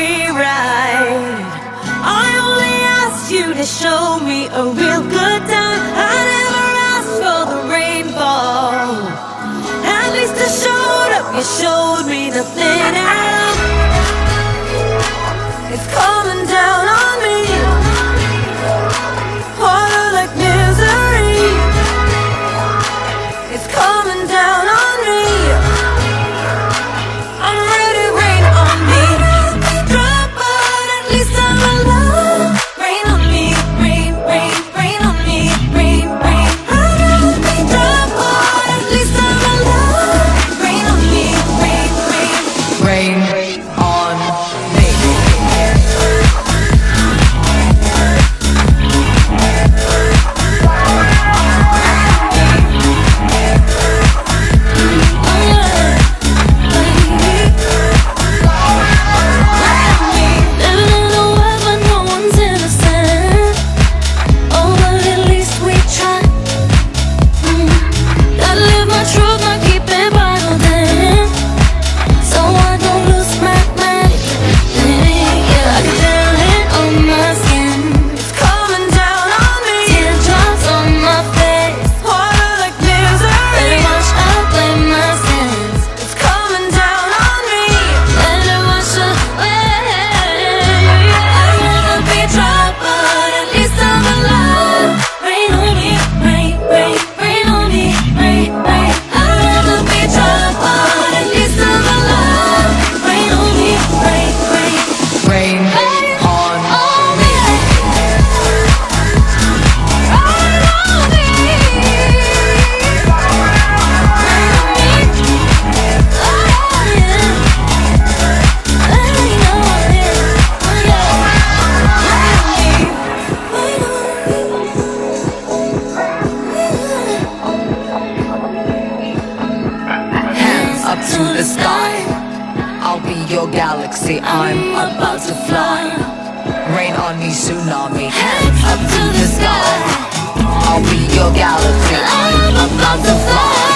free ride. I only asked you to show me a real good time. I never asked for the rainfall. At least I showed up, you showed me nothing at all. It's coming down on me, water like misery. It's coming down on me. I'm ready, rain on me. Drop, but at least I'm alive. Rain on me, rain, rain, rain on me, rain, rain. I'd rather be drop, but at least I'm alive. Rain on me, rain, rain, rain on me. Up to the sky, I'll be your galaxy, I'm about to fly. Rain on me, tsunami. Hands up to the sky, I'll be your galaxy, I'm about to fly.